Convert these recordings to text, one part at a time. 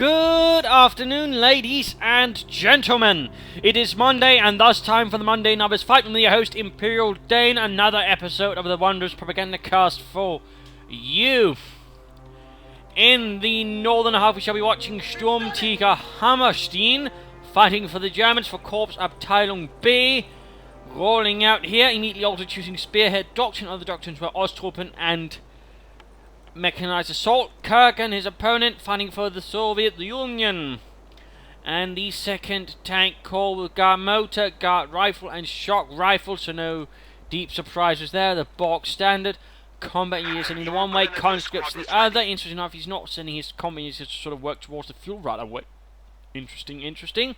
Good afternoon, ladies and gentlemen. It is Monday, and thus time for the Monday Novice Fight with me, your host, Imperial Dane. Another episode of the wondrous Propagandacast for you. In the northern half, we shall be watching SturmtigerHammerstien fighting for the Germans for Corps Abteilung B. Rolling out here, immediately also choosing Spearhead Doctrine. Other doctrines were Osttruppen and Mechanized Assault. Kerghan, his opponent, fighting for the Soviet Union. And the second tank corps with guard motor, guard rifle, and shock rifle, so no deep surprises there. The box standard. Combat units sending the one way, conscripts the other. Interesting enough, he's not sending his combat units to sort of work towards the fuel right away. Interesting.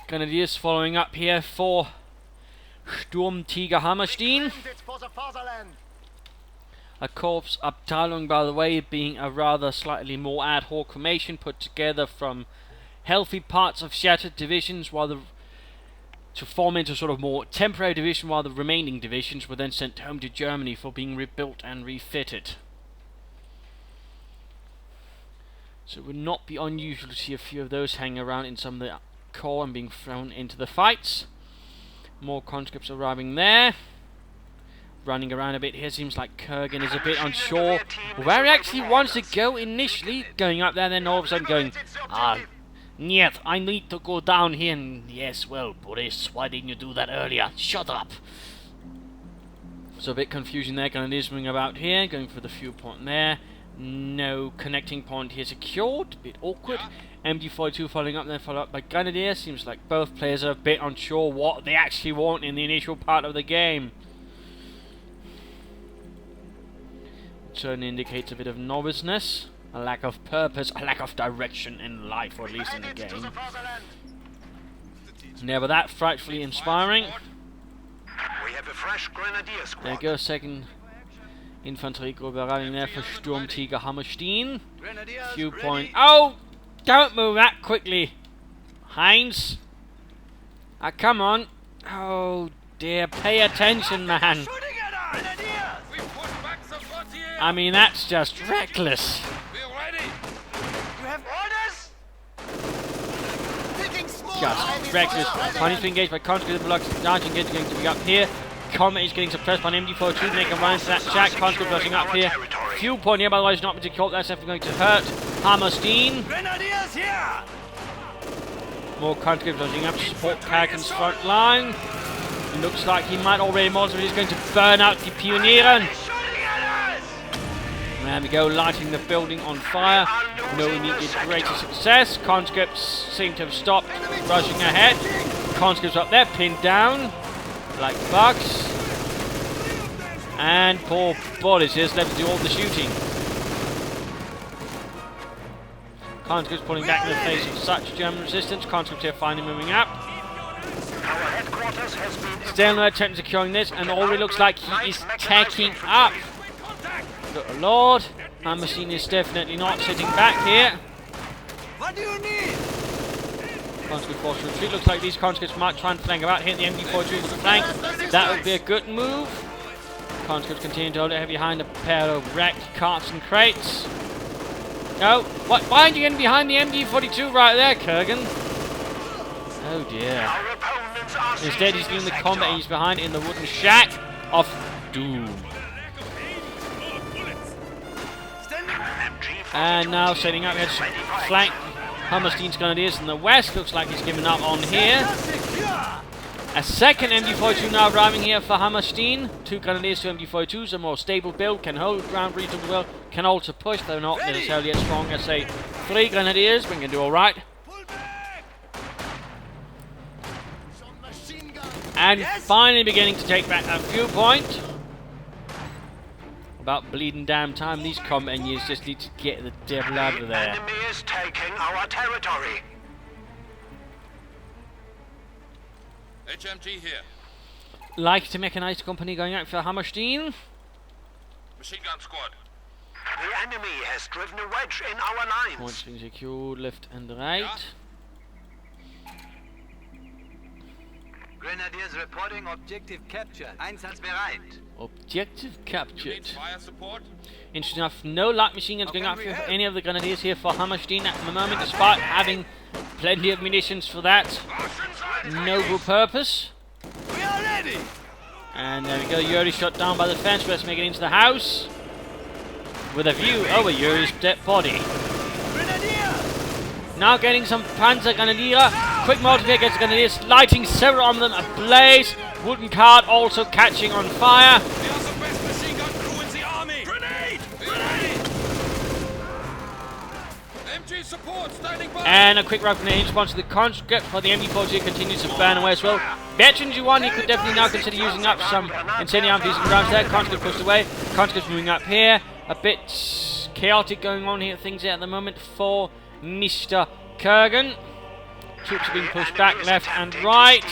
Grenadiers following up here for SturmtigerHammerstien. A Corps Abteilung, by the way, being a rather slightly more ad hoc formation put together from healthy parts of shattered divisions, to form into sort of more temporary division, while the remaining divisions were then sent home to Germany for being rebuilt and refitted. So it would not be unusual to see a few of those hanging around in some of the corps and being thrown into the fights. More conscripts arriving there. Running around a bit here, seems like Kerghan is a bit unsure where he actually wants to go initially. Going up there, then all of a sudden going, Niet, I need to go down here. And yes, well, Boris, why didn't you do that earlier? Shut up. So a bit confusion there. Grenadiers moving about here, going for the fuel point there. No connecting point here secured. A bit awkward. MD42 following up, then followed up by Grenadier. Seems like both players are a bit unsure what they actually want in the initial part of the game. Certainly indicates a bit of noviceness, a lack of purpose, a lack of direction in life, or at least in the game. Never that frightfully inspiring. We have a fresh grenadier squad. There goes second infantry group arriving there for SturmtigerHammerstien. Few point. Oh! Don't move that quickly, Heinz. Come on. Oh dear, pay attention, man. I mean, that's just reckless. Just reckless. Punish being engaged by conscripts. Blocks. Large engaged going to be up here. Combat is getting suppressed by an MD42. Make a run into that shack. Conscript rushing up here. Fuel point here, otherwise not particularly. That's definitely going to hurt Hammerstien. More conscripts rushing up to support Kerghan's front line. It looks like he might already more, so he's going to burn out the Pionieren. There we go, lighting the building on fire. No immediate greater success. Conscripts seem to have stopped rushing ahead. Conscripts up there, pinned down like bugs. And poor Boris is left to do all the shooting. Conscripts pulling back in the face of such German resistance. Conscripts here finally moving up. Still no attempt securing this, and already looks like he is taking up. Good Lord, Hammerstien is definitely not sitting back here. What do you need? Conscript force retreat. Looks like these conscripts might try and flank about, hit the MD42 with the flank. That would be a good move. Conscripts continue to hold it behind a pair of wrecked carts and crates. No, why aren't you getting behind the MD42 right there, Kerghan? Oh dear. Instead, he's doing the combat. He's behind in the wooden shack of doom. And now setting up here to flank Hammerstein's Grenadiers in the west. Looks like he's given up on here. A second MD42 now arriving here for Hammerstien. 2 Grenadiers, 2 MD42s, a more stable build, can hold ground reasonably well, can also push, though not necessarily as strong as, say, 3 Grenadiers, but can do alright. And finally beginning to take back that fuel point. About bleeding damn time, these combat engineers just need to get the devil out of there. Enemy is taking our territory. HMG here. Light mechanized company going out for Hammerstien. Machine gun squad. The enemy has driven a wedge in our lines. Points being secured, left and right. Grenadiers reporting objective capture. Einsatzbereit. Objective You need captured. fire support? Interesting enough, no light machine guns going out for any of the grenadiers here for Hammerstien at the moment, despite having plenty of munitions for that noble purpose. We are ready. And there we go, Yuri shot down by the fence. Let's make it into the house with a view over Yuri's dead body. Grenadier. Now getting some Panzer Grenadier. Quick multiplier gets Grenadiers, lighting several of them ablaze. Wooden cart also catching on fire. We are the best machine gun crew in the army! Grenade! Grenade! MG support standing by! And a quick round grenade in response to the conscript, while the MD-42 continues to burn away as well. Veteran G1, you could definitely now consider using up some incendiary using rounds there. Conscript pushed away. Conscript's moving up here. A bit chaotic going on here, things here at the moment for Mr. Kerghan. Troops are being pushed back left and right.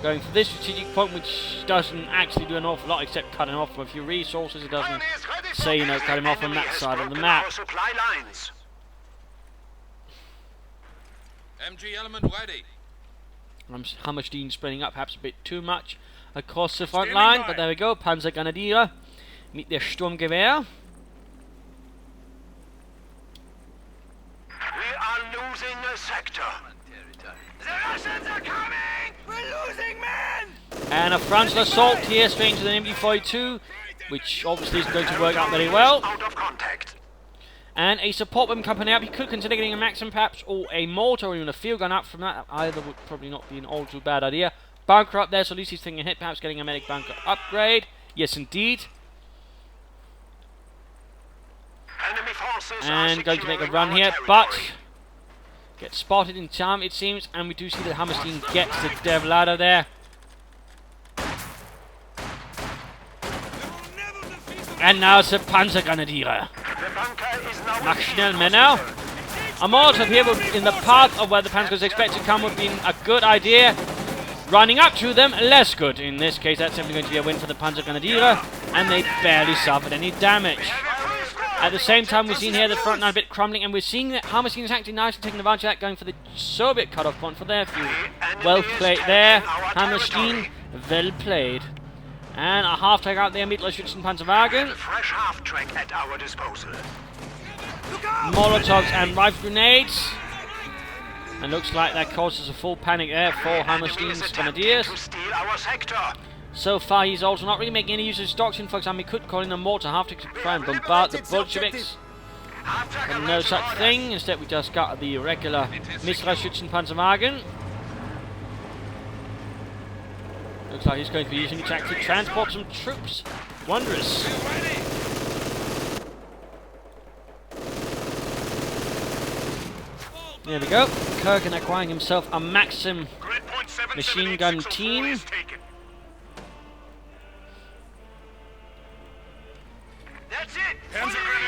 Going for this strategic point, which doesn't actually do an awful lot except cutting off a few resources. It doesn't say, you know, cut him off on that side of the map. MG element ready. Hammerstien spreading up perhaps a bit too much across the front line, but there we go. Panzer Grenadier mit der Sturmgewehr. We are losing a sector. The Russians are coming! We're losing men. And a frontal assault here straight into the MD-42, which obviously isn't going to work out very well. Out of contact. And a support weapon company up. You could consider getting a Maxim perhaps, or a mortar, or even a field gun up from that. Either would probably not be an all too bad idea. Bunker up there, so at least he's taking a hit. Perhaps getting a medic bunker upgrade. Yes, indeed. Enemy forces And going to make a run here, but get spotted in time, it seems. And we do see that Hammerstien gets the devil out of there. And now it's a Panzer Grenadier. Mach schnell, Männer. A Molotov here would, in the path of where the Panzer was expected to come, would be a good idea. Running up to them, less good. In this case, that's simply going to be a win for the Panzer Grenadier, and they barely suffered any damage. At the same time, we've seen here the front line a bit crumbling, and we're seeing that Hammerstien is actually nicely taking advantage of that, going for the Soviet cut-off point for their fuel. Well played there, Hammerstien. Well played. And a half-track out there, Mittelschützenpanzerwagen. Fresh half-track at our disposal. Molotovs and rifle grenades. And looks like that causes a full panic there for Hammerstien's Grenadiers. To steal our sector. So far, he's also not really making any use of his doctrine. For example, he could call in a mortar half-track to try and bombard the Bolsheviks. But no such thing. Instead, we just got the regular Mittelschützenpanzerwagen. Looks like he's going to be using it to actually transport some troops. Wondrous. There we go. Kerghan acquiring himself a Maxim machine gun team. That's it.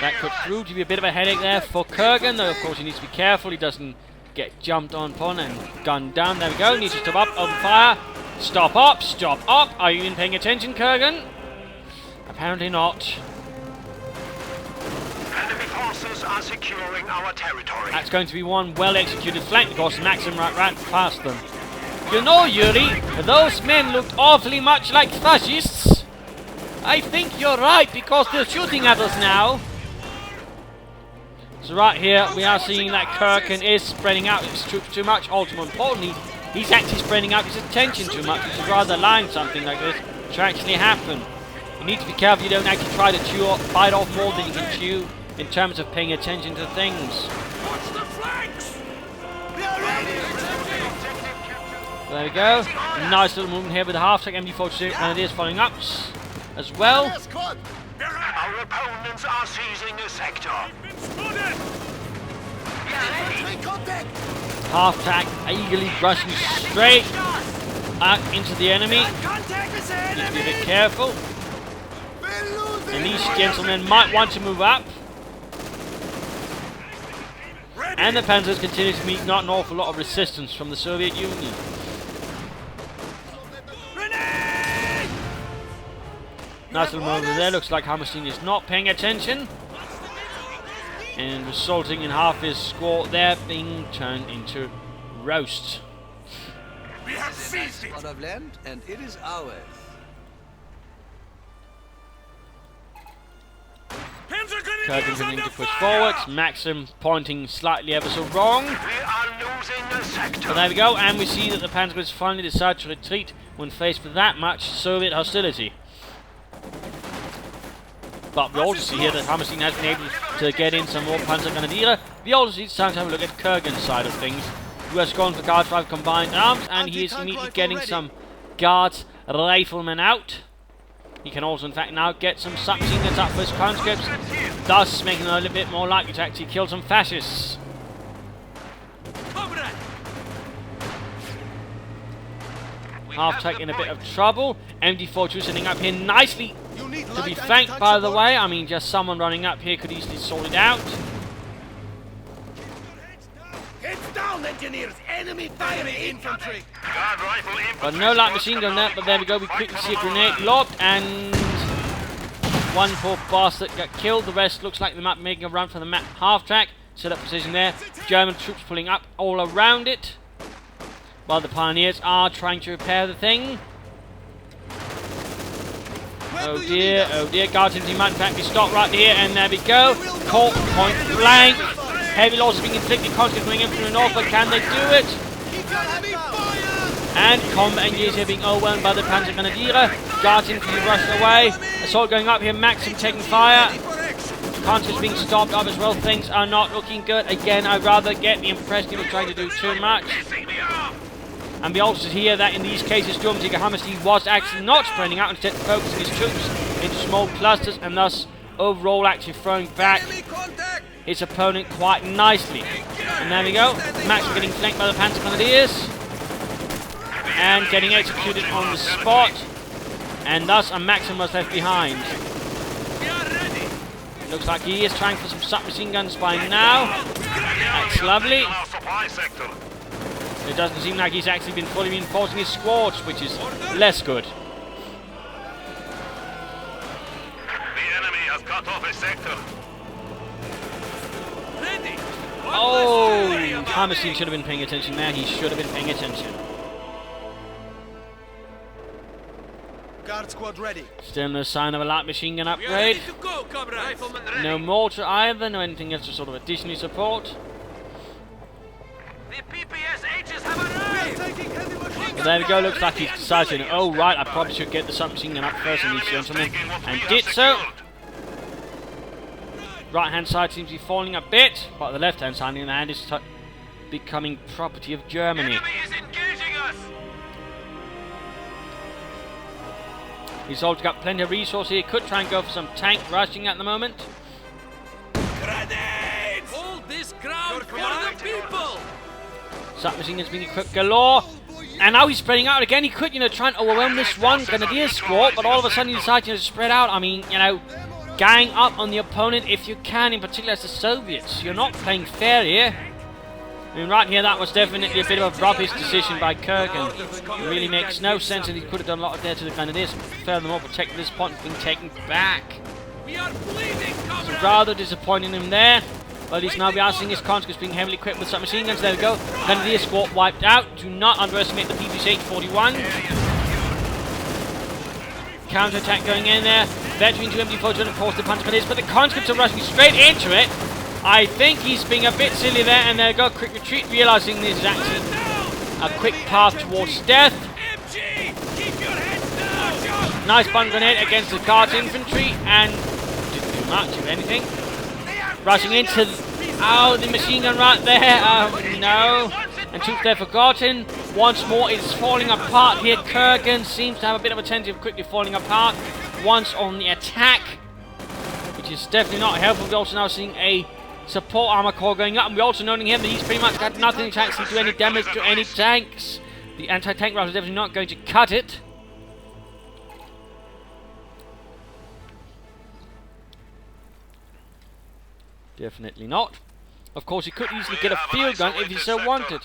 That could prove to be a bit of a headache there for Kerghan, though of course he needs to be careful he doesn't get jumped on and gunned down. There we go. Needs to stop up, open fire. Stop up, stop up. Are you even paying attention, Kerghan? Apparently not. Enemy forces are securing our territory. That's going to be one well-executed flank because Maxim ran past them. You know, Yuri, those men looked awfully much like fascists. I think you're right because they're shooting at us now. So right here, we are seeing that Kerghan is spreading out his troops too much. Also, more importantly, he's actually spreading out his attention too much, which is rather allowing something like this to actually happen. You need to be careful you don't actually try to chew or bite off more than you can chew in terms of paying attention to things. Watch the flanks! There we go. Nice little movement here with the half-track MD-42 and it is following up as well. Our opponents are seizing a sector. Half-track eagerly rushing straight out into the enemy. Need to be a bit careful. And these gentlemen might want to move up. And the Panzers continue to meet not an awful lot of resistance from the Soviet Union. Nice little moment there. Looks like Hammerstien is not paying attention. And resulting in half his squad there being turned into roast. We have seized it! Plot of land, and it is ours. Kerghan continuing to push forward. Maxim pointing slightly ever so wrong. We are losing the sector. But there we go, and we see that the Panzergrenadiers finally decide to retreat when faced with that much Soviet hostility. But we also see here that Hammerstien has been able to get in some more Panzergrenadiere. We also see it's time to have a look at Kerghan's side of things, who has gone for Guard 5 combined arms, and he is immediately getting some Guards riflemen out. He can also, in fact, now get some submachine guns up for his conscripts, thus making them a little bit more likely to actually kill some fascists. Half taking a bit of trouble. MD42 sitting up here nicely to be flanked, by the way. I mean, just someone running up here could easily sort it out. Heads down, engineers! Enemy fire infantry! Guard rifle infantry. But no light machine gun there, but there we go. We quickly see a grenade lobbed, and one poor bastard got killed. The rest looks like they might be making a run for the map half track. Set up position there. German troops pulling up all around it, while the pioneers are trying to repair the thing. Oh dear, Guards in might in fact be stopped right here, and there we go. Caught point blank. Heavy losses being inflicted, conscripts coming in from the north, but can they do it? And combat engineers here being overwhelmed by the Panzergrenadiere. Guards infantry rushing away. Assault going up here, Maxim taking fire. Conscripts being stopped up as well. Things are not looking good. Again, I'd rather get the impression he was trying to do too much. And we also hear that in these cases, SturmtigerHammerstien was actually not spreading out, instead focusing his troops into small clusters, and thus overall actually throwing back his opponent quite nicely. And there we go. Maxim getting flanked by the Panzergrenadiers and getting executed on the spot. And thus a Maxim was left behind. Looks like he is trying for some submachine guns by now. That's lovely. It doesn't seem like he's actually been fully reinforcing his squads, which is less good. The enemy has cut off a sector. Oh, Hammerstien should have been paying attention there. He should have been paying attention. Guard squad ready. Still no sign of a light machine gun upgrade. No mortar either, no anything else to sort of additionally support. The PPSHs have arrived. But there we go, looks like he's decided, oh right, I probably should get the submachine gun up first in these gentlemen, and did so. Right hand side seems to be falling a bit, but the left hand side on the other hand is becoming property of Germany. Enemy is engaging us. He's also got plenty of resources here. He could try and go for some tank rushing at the moment. Grenades! Hold this ground for the people! Submachine guns being equipped galore. And now he's spreading out again. He could, try and overwhelm this one Grenadier squad, but all of a sudden he decides to spread out. I mean, gang up on the opponent if you can, in particular as the Soviets. You're not playing fair here. I mean, right here, that was definitely a bit of a rubbish decision by Kerghan. It really makes no sense, and he could have done a lot there to the Grenadiers. Furthermore, protecting this point being taken back. We are bleeding, So rather disappointing him there. But at least now we are seeing his conscripts being heavily equipped with submachine guns. There we go. Grenadier squad wiped out. Do not underestimate the PPSH-41. Counter-attack going in there. Veteran to MD4 to force the Panzergrenadiers, but the conscripts are rushing straight into it. I think he's being a bit silly there, and there we go, quick retreat, realising this is actually a quick path towards death. Nice bun grenade against the Guards infantry, and didn't do much of anything. Rushing into the machine gun right there. No. And troops there forgotten. Once more, it's falling apart here. Kerghan seems to have a bit of a tendency of quickly falling apart once on the attack, which is definitely not helpful. We're also now seeing a support armor core going up, and we're also noting here that he's pretty much got nothing to actually do any damage to any tanks. The anti-tank rifle is definitely not going to cut it. Definitely not. Of course, he could easily get a field gun if he so wanted,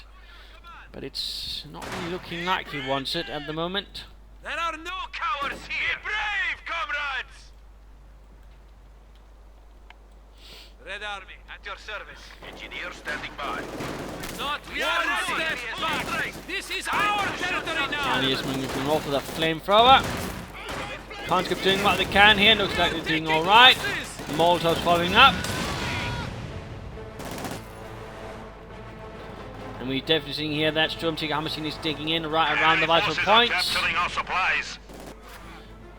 but it's not really looking like he wants it at the moment. There are no cowards here. Be brave, comrades. Red Army, at your service. Engineer standing by. Not one step back! This is our territory now! And he is moving off with a flamethrower. Conscript doing what they can here. Looks like they're doing alright. Molotovs following up. And we're definitely seeing here that SturmtigerHammerstien is digging in right around the vital points. Capturing our supplies.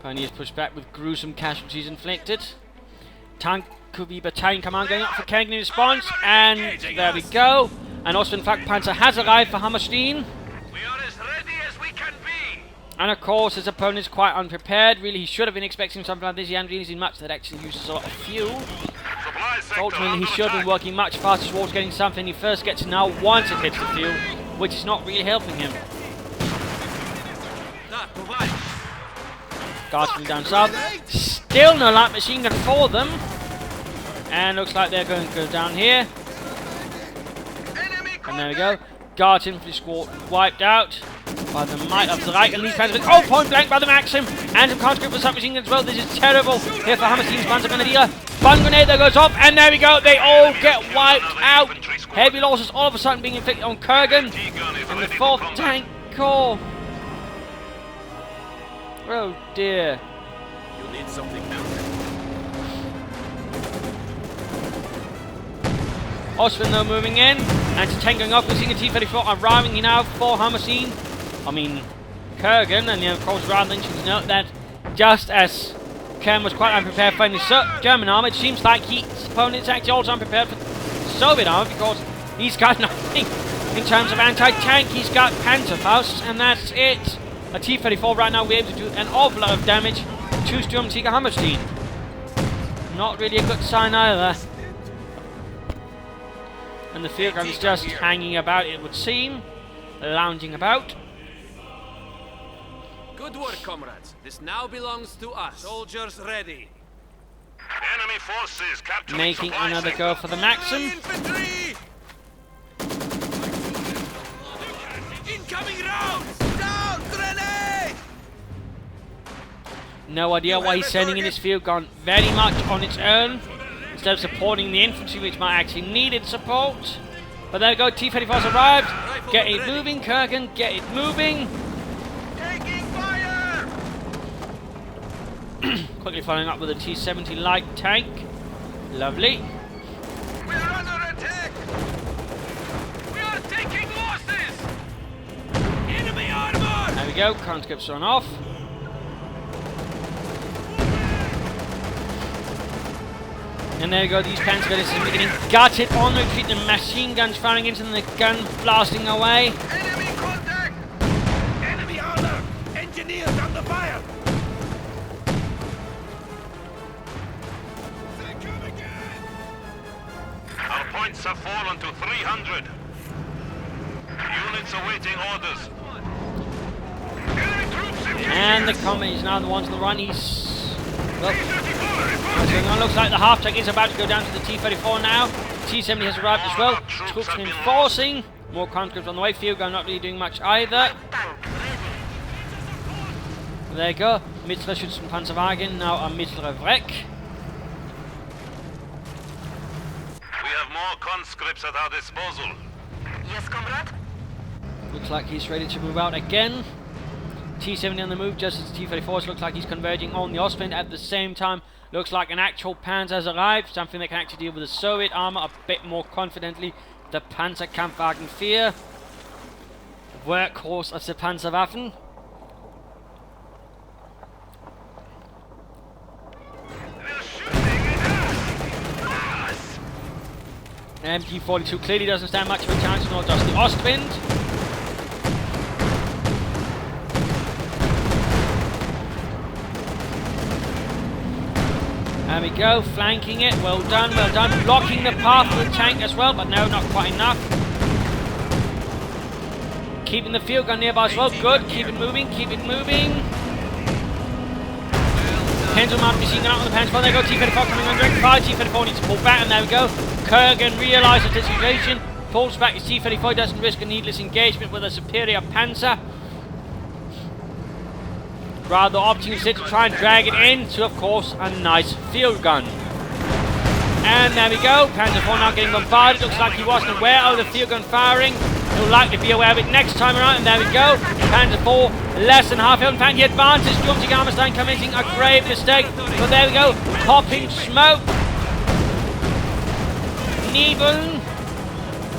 Pioneers pushed back with gruesome casualties inflicted. Tank could be battalion command going up for Kerghan in response. And there we go. And also, in fact, Panzer has arrived for Hammerstien. We are as ready as we can be. And of course, his opponent is quite unprepared. Really, he should have been expecting something like this. He hasn't really seen much that actually uses a lot of fuel. Ultimately, he should have been working much faster towards getting something he first gets to now once it hits the field, which is not really helping him. Guards from down south. Still no light machine gun for them. And looks like they're going to go down here. And there we go. Guards infantry squad wiped out by the might of the right. And these panzers, oh, point blank by the Maxim. And some conscript with submachine guns as well. This is terrible here for Hammerstein's Panzer Grenadier. One grenade that goes off, and there we go. They all get wiped out. Heavy losses all of a sudden being inflicted on Kerghan. And the 4th Tank Corps. Oh dear. You need something else. Ostwind though moving in, anti-tank going off. We're seeing a T-34 arriving here now for Hammerstien. I mean, Kerghan, and of course rather interesting to note that just as Kerghan was quite unprepared for the German army, it seems like his opponent is actually also unprepared for the Soviet army, because he's got nothing in terms of anti-tank. He's got Panzerfaust, and that's it. A T-34 right now will be able to do an awful lot of damage to SturmtigerHammerstien. Not really a good sign either. And the field gun is just hanging about, it would seem, lounging about. Good work, comrades. This now belongs to us. Soldiers ready. Enemy forces capturing Making supply another sector. go for the Maxim. Infantry! Incoming rounds! Down, grenade! No idea why he's sending in his field gun very much on its own, instead of supporting the infantry, which might actually needed support. But there we go, T-34's arrived. Get it moving, Kerghan, get it moving. Taking fire! Quickly following up with a T-70 light tank. Lovely. We are under attack! We are taking losses! Enemy armor! There we go, conscripts on off. And there we go, these Panzer gunners are getting gutted on the retreat. The machine guns firing into them, the gun blasting away. Enemy contact! Enemy armor! Engineers under fire! They come again! Our points have fallen to 300. Units awaiting orders. Enemy troops in And the combat is now the ones on the run. He's... well, what's going on? Looks like the half tank is about to go down to the T-34 now. T-70 has arrived as well. Troops reinforcing. More conscripts on the way. Field gun not really doing much either. There you go. Mittlerer Schützenpanzerwagen, now a Mittlerer Wreck. We have more conscripts at our disposal. Yes, comrade? Looks like he's ready to move out again. T-70 on the move, just as T-34s. Looks like he's converging on the Ostwind. At the same time, looks like an actual Panzer has arrived. Something that can actually deal with the Soviet armor a bit more confidently. The Panzerkampfwagen 4. Workhorse of the Panzerwaffen. They're shooting at us! MG42 clearly doesn't stand much of a chance, nor does the Ostwind. There we go, flanking it, well done, well done. Blocking the path of the tank as well, but no, not quite enough. Keeping the field gun nearby as well, good, keep it moving, keep it moving. Pendulum mount machine gun out on the Panzer. There we go, T-34 coming on direct fire. T-34 needs to pull back, and there we go. Kerghan realises the situation, pulls back his T-34, doesn't risk a needless engagement with a superior Panzer. Rather opting instead to try and drag it in to, of course, a nice field gun. And there we go. Panzer IV now getting bombarded. Looks like he wasn't aware of the field gun firing. He'll likely be aware of it next time around. And there we go. Panzer IV less than half health. In fact, he advances. SturmtigerHammerstien committing a grave mistake. But there we go. Popping smoke. Nebeln.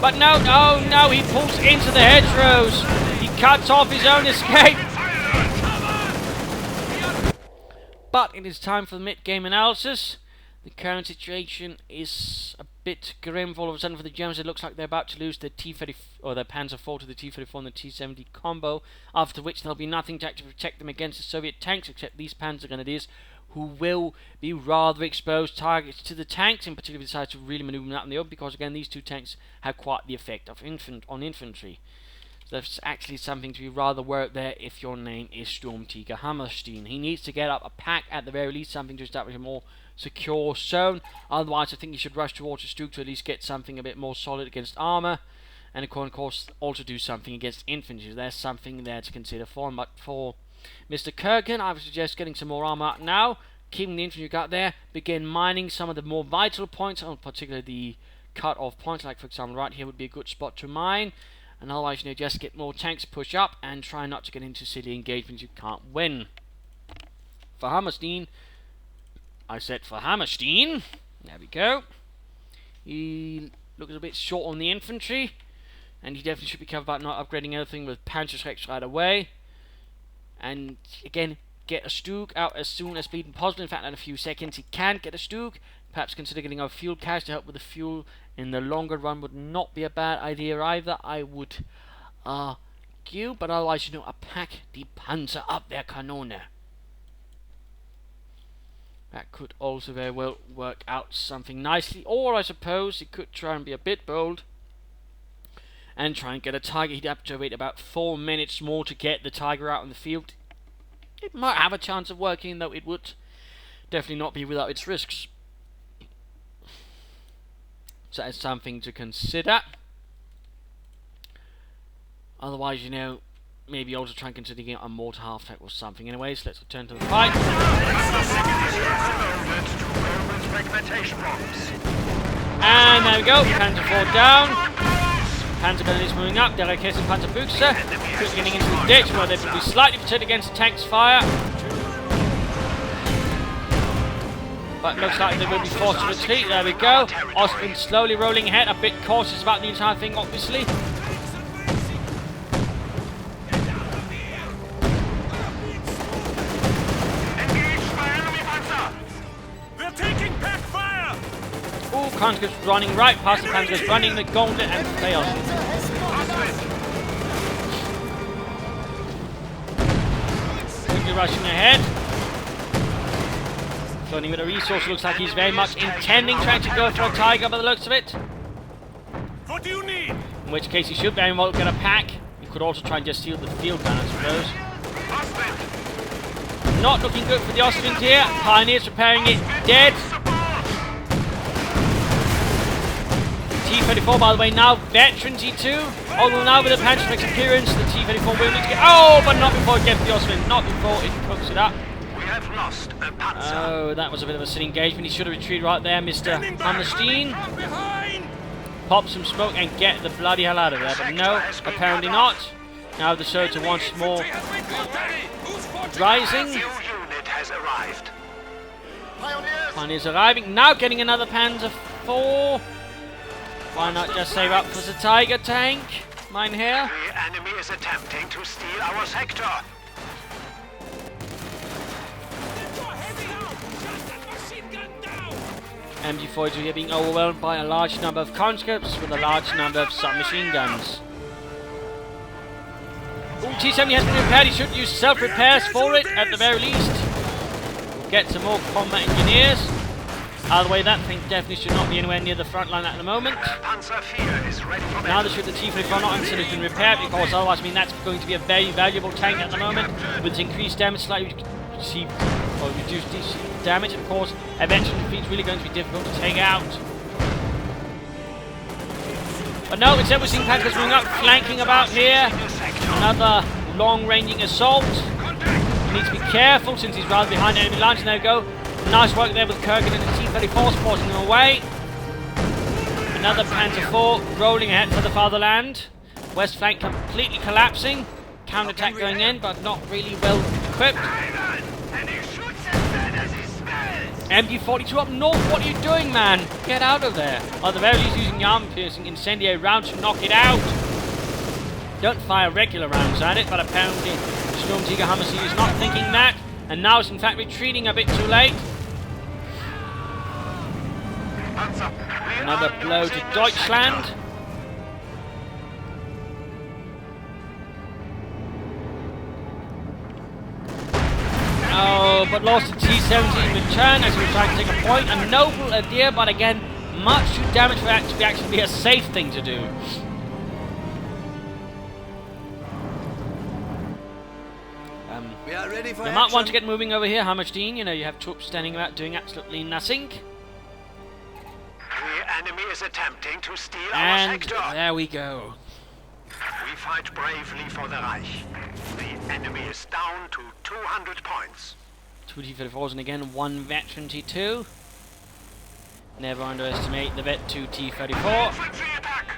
But no, oh no, he pulls into the hedgerows. He cuts off his own escape. But it is time for the mid-game analysis. The current situation is a bit grim all of a sudden for the Germans. It looks like they're about to lose their T-30 or their Panzer IV to the T-34 and the T-70 combo, after which there'll be nothing to actually protect them against the Soviet tanks except these Panzer Grenadiers, who will be rather exposed targets to the tanks, in particular if they decide to really maneuver them out in the open, because again these two tanks have quite the effect of on infantry. So that's actually something to be rather worried there if your name is SturmtigerHammerstien. He needs to get up a pack at the very least, something to establish a more secure zone. Otherwise I think he should rush towards the Stuke to at least get something a bit more solid against armour. And of course also do something against infantry. There's something there to consider for him. But for Mr. Kerghan, I would suggest getting some more armour out now, keeping the infantry you got there, begin mining some of the more vital points, particularly the cut-off points, like for example right here would be a good spot to mine. And otherwise, just get more tanks push up and try not to get into silly engagements you can't win. For Hammerstien, I said for Hammerstien, there we go. He looks a bit short on the infantry, and he definitely should be careful about not upgrading anything with Panzerschrecks right away. And again, get a Stuke out as soon as bleeding possible. In fact, in a few seconds he can get a Stuke. Perhaps consider getting a fuel cache to help with the fuel in the longer run would not be a bad idea either, I would argue. But otherwise, a pack die Panzer up their Kanone. That could also very well work out something nicely. Or I suppose he could try and be a bit bold and try and get a Tiger. He'd have to wait about 4 minutes more to get the Tiger out in the field. It might have a chance of working, though it would definitely not be without its risks. So that's something to consider. Otherwise, maybe also try and consider getting a mortar half-tech or something. Anyways, let's return to the fight. And there we go. Panzer IV down. Panzer Grenadiers moving up. Der Raketen Panzer Büchse. Quickly getting into the ditch where they will be slightly protected against the tank's fire. But looks like they will be forced to retreat. There we go. Ostwind slowly rolling ahead, a bit cautious about the entire thing, obviously. They're taking back fire! Ooh, conscripts running right past the Panzers, running the gauntlet and fails. Quickly rushing ahead. Floating with a resource, looks like he's very much intending trying to go for a Tiger by the looks of it. What do you need? In which case he should very well get a pack. He could also try and just steal the field gun, I suppose. Not looking good for the Ostwind here. Pioneers repairing it. Dead. T-34, by the way, now veteran T2. Although now with the Panzerschreck's appearance, the T-34 will need to get... Oh, but not before it gets the Ostwind. Not before it cooks it up. Oh, that was a bit of a silly engagement. He should have retreated right there, Mr. Hammerstien. Pop some smoke and get the bloody hell out of there. But no, apparently not. Now the soldier once more rising. Pioneers arriving. Now getting another Panzer IV. Why not just save up for the Tiger tank? Mine here. The enemy is attempting to steal our sector. MG4s are here being overwhelmed by a large number of conscripts with a large number of submachine guns. Ooh, T-70 has been repaired. He should use self-repairs for it at the very least. We'll get some more combat engineers. Out of the way, that thing definitely should not be anywhere near the front line at the moment. Now they should the T-34 not until it's been repaired, because otherwise, that's going to be a very valuable tank at the moment. With its increased damage, slightly reduced damage, of course. Eventually, the defeat's really going to be difficult to take out. But no, instead we're seeing Panzers moving up, flanking about here. Another long-ranging assault. We need to be careful since he's rather behind enemy lines. And there we go. Nice work there with Kerghan and the T-34 forcing them away. Another Panzer IV rolling ahead for the fatherland. West flank completely collapsing. Counterattack going in, but not really well equipped. MG42 up north, what are you doing, man? Get out of there. Or at the very least using the armor-piercing incendiary rounds to knock it out. Don't fire regular rounds at it, but apparently SturmtigerHammerstien is not thinking that, and now is in fact retreating a bit too late. Another blow to Deutschland. Oh, but lost the T-70 in return as he was trying to take a point. A noble idea, but again, much too damaged for that to actually be a safe thing to do. We are ready for You might want to get moving over here, Hammerstien. You know, you have troops standing about doing absolutely nothing. The enemy is attempting to steal our And sector. there we go. We fight bravely for the Reich. The enemy is down to 200 points. 2 T-34s and again 1 veteran T2. Never underestimate the Vet 2 T-34. Infantry attack!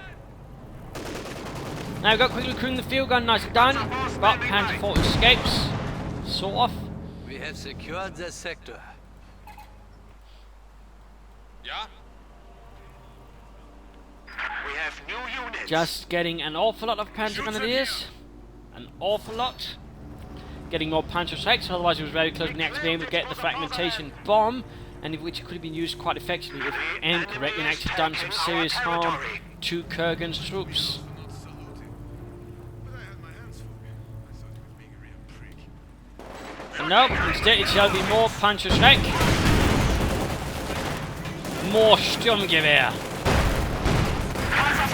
Now we've got quickly recruiting the field gun, nicely done. But Panzer IV escapes. Sort of. We have secured the sector. Ja? We have new units. Just getting an awful lot of Panzer Grenadiers. An awful lot. Getting more Panzer Strikes, otherwise he was very close to next being able to get the fragmentation bomb, and which could have been used quite effectively if aimed correctly and actually done some serious harm to Kerghan's troops. And nope, instead it shall be more Panzer Strike. More Sturmgewehr.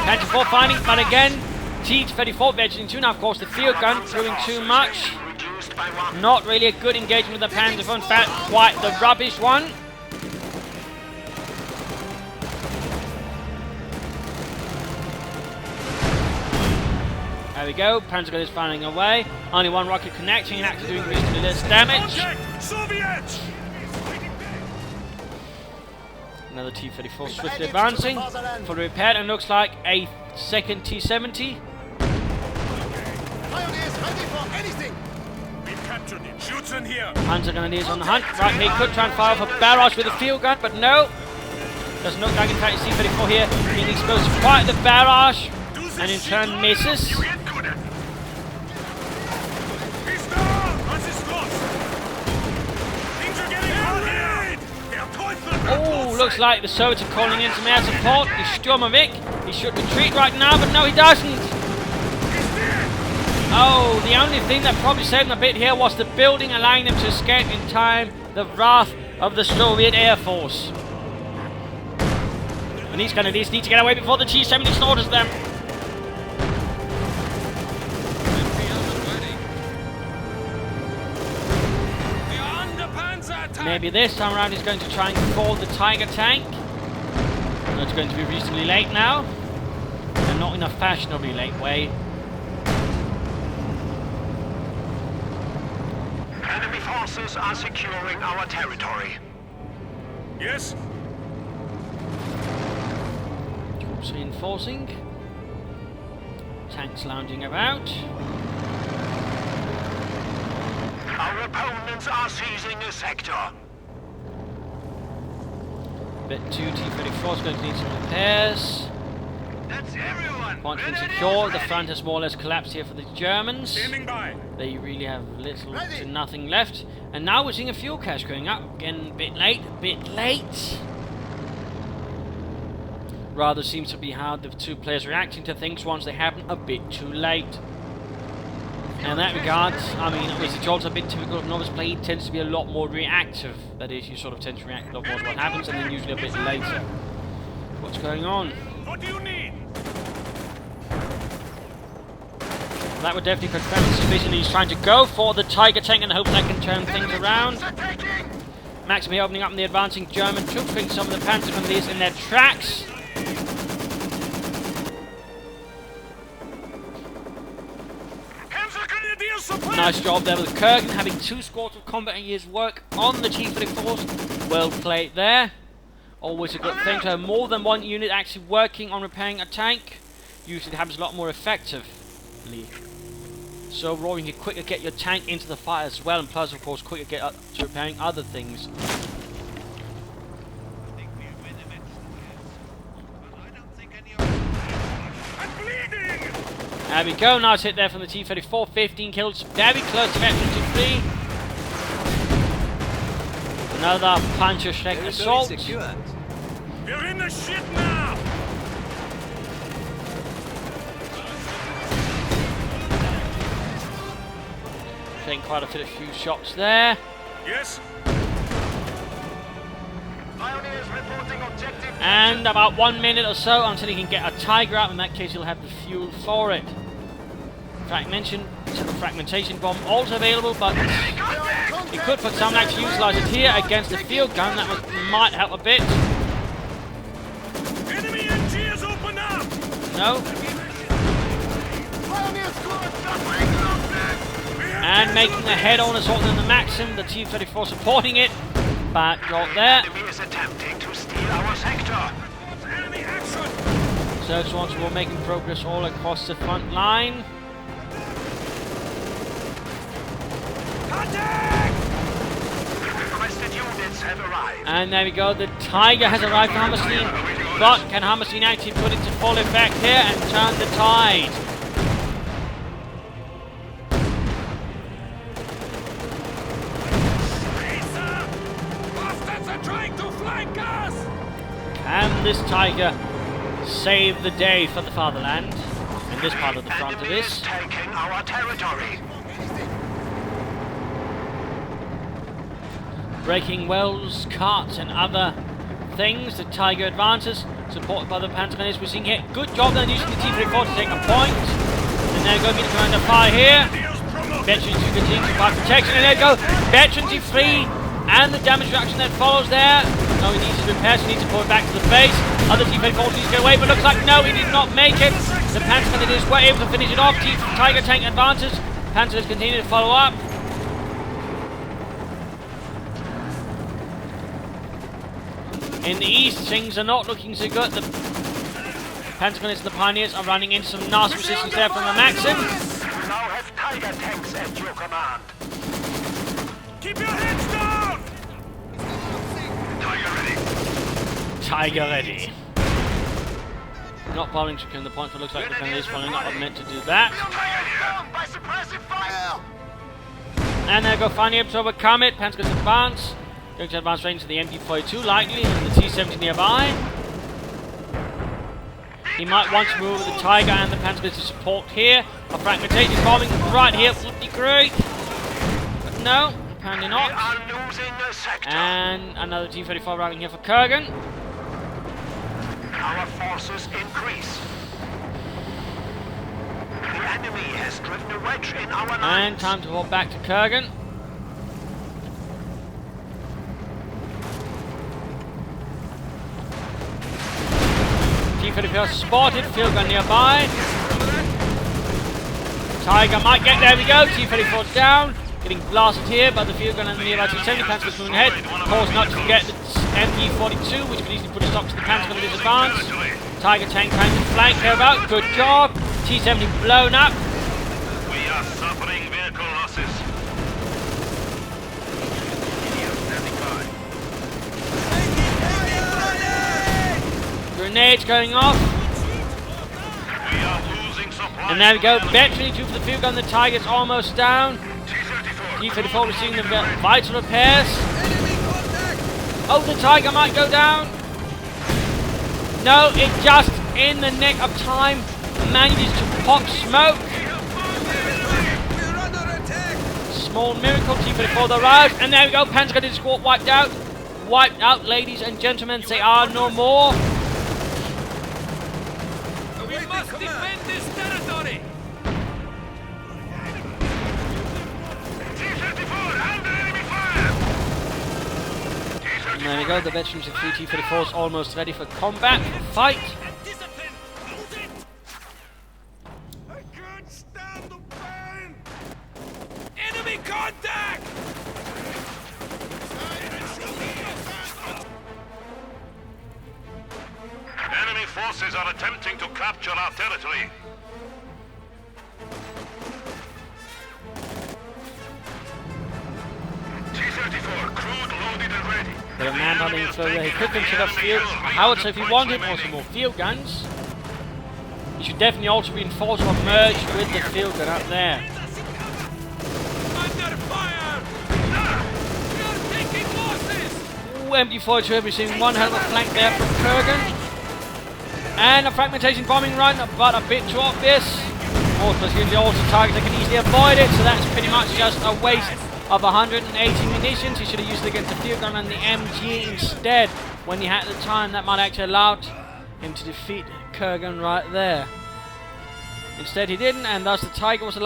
Panzer IV finding, but again, T-34 veteran 2. Now, of course, the field gun doing too much. Reduced by 1. Not really a good engagement with the Panzer IV. In fact, quite the rubbish one. There we go. Panzer gun is firing away. Only 1 rocket connecting and actually doing reasonably less damage. Soviets! Another T-34 swiftly advancing, fully repaired, and looks like a second T-70. We've captured it. Schützen here. Panzer Grenadiers on the hunt. Right, he could try and fire off a barrage with a field gun, but no. Doesn't look like, in fact, T-34 here being exposed to quite the barrage, and in turn misses. He's down! Was ist los? Things are getting hot here! Der Teufel! Oh, looks like the Soviets are calling in some air support. The Sturmovik. He should retreat right now, but no, he doesn't. Oh, the only thing that probably saved them a bit here was the building, allowing them to escape in time the wrath of the Soviet Air Force. And these Grenadiers need to get away before the T-70 slaughters them. Maybe this time around he's going to try and fall the Tiger tank. It's going to be reasonably late now, and not in a fashionably late way. Enemy forces are securing our territory. Yes? Troops reinforcing. Tanks lounging about. Our opponents are seizing a sector. Bit 2 T-34 is going to need some repairs. That's everyone. Point been secure. The front has more or less collapsed here for the Germans. Standing by. They really have little to nothing left. And now we're seeing a fuel cache going up. Again, a bit late. Rather seems to be how the two players reacting to things once they happen a bit too late. And in that regard, I mean, obviously Joel's a bit typical of novice play. He tends to be a lot more reactive. That is, you sort of tend to react a lot more to what happens, and then usually a bit later. What's going on? What do you need? That would definitely confirm the suspicion. He's trying to go for the Tiger tank and hope that can turn things around. Maxim here opening up on the advancing German troops, putting some of the Panzer Grenadiers in their tracks. Nice job there with Kerghan, having 2 squads of combat years work on the T-34s. Well played there. Always a good thing to have more than one unit actually working on repairing a tank. Usually it happens a lot more effectively. So Roy, you can quicker get your tank into the fight as well, and plus of course quicker get up to repairing other things. There we go, nice hit there from the T-34, 15 kills, very close to veteran 3. Another Panzer Schreck assault. We're in the shit now! Taking quite a few shots there. Yes? Pioneers reporting objective. And about 1 minute or so until he can get a Tiger out. In that case, he'll have the fuel for it. Fragmentation bomb also available, but he could put some actually utilize it here against the field gun. That might help a bit. Enemy MG has opened up! No. And making a head-on assault on the Maxim. The T-34 supporting it, but got there. Enemy is attempting to steal our sector. Enemy action! Search once more, making progress all across the front line. Requested units have arrived. And there we go, the Tiger has arrived for Hammerstien. But can Hammerstien actually put it to full effect here and turn the tide? Bastards are trying to flank us! Can this Tiger save the day for the fatherland? In this part of the front of Enemy is this. taking our territory. Breaking wells, carts and other things. The Tiger advances, supported by the Pantheranists. We're seeing here. Good job then using the T-34 to take a point. And they're going to be the commander fire here. Veteran 2 continuing to provide protection. And there you go. Veteran T3 and the damage reduction that follows there. No, he needs his repairs. He needs to pull it back to the base. Other T-34 needs to get away, but looks like no, he did not make it. The Pantheranists were able to finish it off. Tiger tank advances. Panthers continue to follow up. In the east, things are not looking so good. The Pantagonists and the Pioneers are running into some nasty resistance there from the Maxim. You now have Tiger tanks at your command. Keep your heads down! Tiger ready. Tiger ready. Not following to claim the point, but looks like the Pioneers following up are meant to do that. Tiger here by suppressive fire. And there go finally able to overcome it. Pantagonists advance. Going to advance range to the MP42 likely, and the T-70 nearby. He might want to move with the Tiger and the Pantagonists to support here. A fragmentation bombing right here would be great. But no, apparently We not. are losing a sector. And another T-35 arriving here for Kerghan. Our forces increase. The enemy has driven a wedge in our lines. And time to walk back to Kerghan. T-34 spotted, field gun nearby. Tiger might get there, we go. T-34 down. Getting blasted here by the field gun and the nearby T-70. Panthers moving ahead. Of course, not to forget the ME42, which could easily put a stop to the Panther with his advance. Tiger tank trying to flank her about. Good job. T-70 blown up. We are suffering vehicle losses. Grenades going off. We are losing supply. And there we go. Veteran 2 for the field gun. The Tiger's almost down. T-34. T-34 receiving the vital repairs. Oh, the Tiger might go down. No, it just in the nick of time manages to pop smoke. Small miracle. T-34 arrives. And there we go. Pentagon is squad wiped out. Wiped out, ladies and gentlemen. They are no more. We must defend this territory! T-34, under enemy fire! And there we go. The veterans of 3 T-34s almost ready for combat, fight. I can't stand the pain! Enemy contact! enemies are attempting to capture our territory. T-34, crude loaded and ready. Got a man running through there. He could consider field a howitzer if he wanted, or some more field guns. He should definitely also reinforce or merge with the field gun up there. Under fire! We are taking losses! Ooh, MD-42 receiving one hell of a flank there from Kerghan. And a fragmentation bombing run, but a bit too obvious. Mortars usually also targets that can easily avoid it, so that's pretty much just a waste of 180 munitions. He should have used it against the field gun and the MG instead when he had the time. That might actually allowed him to defeat Kerghan right there. Instead he didn't, and thus the Tiger was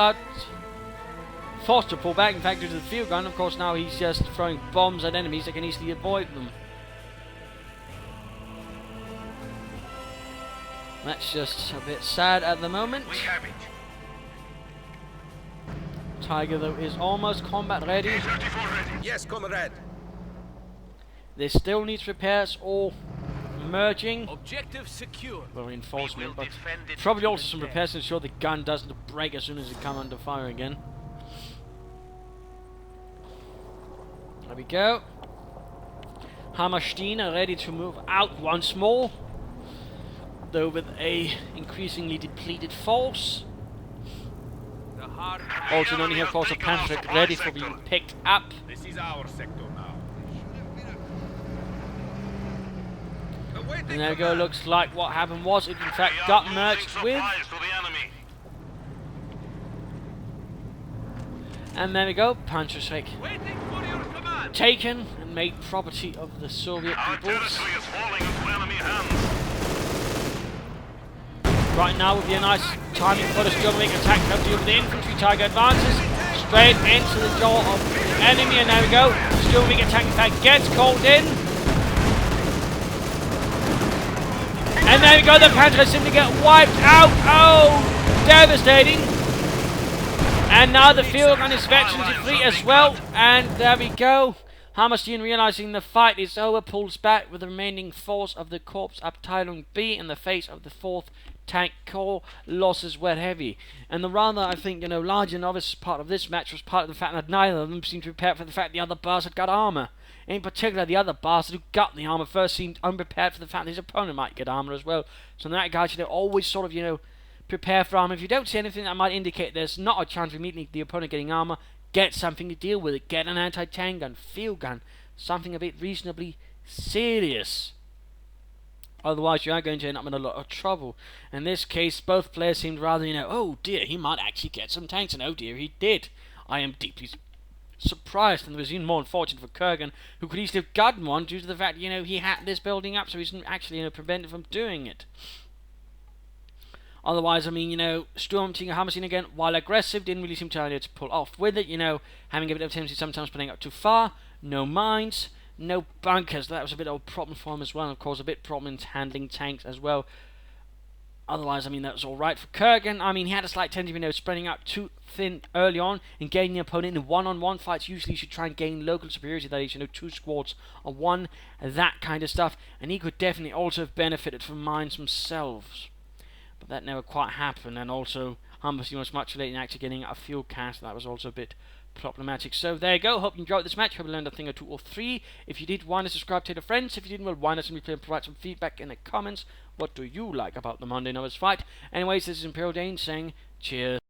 forced to pull back. In fact, due to the field gun, of course, now he's just throwing bombs at enemies that can easily avoid them. That's just a bit sad at the moment. We have it. Tiger, though, is almost combat ready. T-34 ready. Yes, comrade. There still needs repairs or merging. Objective secure. Well, reinforcement, We will but defend it probably to also the some death. repairs to ensure the gun doesn't break as soon as it comes under fire again. There we go. Hammerstien are ready to move out once more, though with a increasingly depleted force. Also known here, of course, a pamphlet ready for being picked up. This is our sector now. And there we go, looks like what happened was it in fact got merged with. Supplies to the enemy. And there we go, Panzerschreck Waiting for your command. taken and made property of the Soviet Our peoples. territory is falling into enemy hands. Right now would be a nice timing for the Sturmtiger attack to deal with the infantry. Tiger advances straight into the jaw of the enemy, and there we go. Sturmtiger attack in fact gets called in. And there we go, the Panthers simply get wiped out. Oh, devastating. And now the field gun is veteran defeat as well. And there we go. Hammerstien, realizing the fight is over, pulls back with the remaining force of the Corps Abteilung B in the face of the 4th Tank Corps. Losses were heavy. And the rather, I think, large and obvious part of this match was part of the fact that neither of them seemed to prepare for the fact the other bastard got armor. In particular, the other bastard who got the armor first seemed unprepared for the fact that his opponent might get armor as well. So in that regard, always sort of, prepare for armor. If you don't see anything that might indicate there's not a chance of immediately the opponent getting armor, get something to deal with it. Get an anti-tank gun, field gun, something a bit reasonably serious. Otherwise, you are going to end up in a lot of trouble. In this case, both players seemed rather, oh dear, he might actually get some tanks, and oh dear, he did. I am deeply surprised, and it was even more unfortunate for Kerghan, who could easily have gotten one due to the fact, he had this building up, so he's actually, prevented from doing it. Otherwise, SturmtigerHammerstien again, while aggressive, didn't really seem to to pull off with it, having a bit of tendency sometimes playing up too far, no mines, no bunkers. That was a bit of a problem for him as well, and of course a bit problem in handling tanks as well. Otherwise, that was alright for Kerghan. He had a slight tendency, spreading out too thin early on and gaining the opponent in one-on-one fights. Usually you should try and gain local superiority, that is, 2 squads on one, that kind of stuff. And he could definitely also have benefited from mines themselves. But that never quite happened, and also Hammerstien was much late in actually getting a field cast. That was also a bit problematic. So there you go. Hope you enjoyed this match. Hope you learned a thing or two or three. If you did, why not subscribe to your friends? If you didn't, well, why not simply provide some feedback in the comments? What do you like about the Monday Night's fight? Anyways, this is Imperial Dane saying cheers.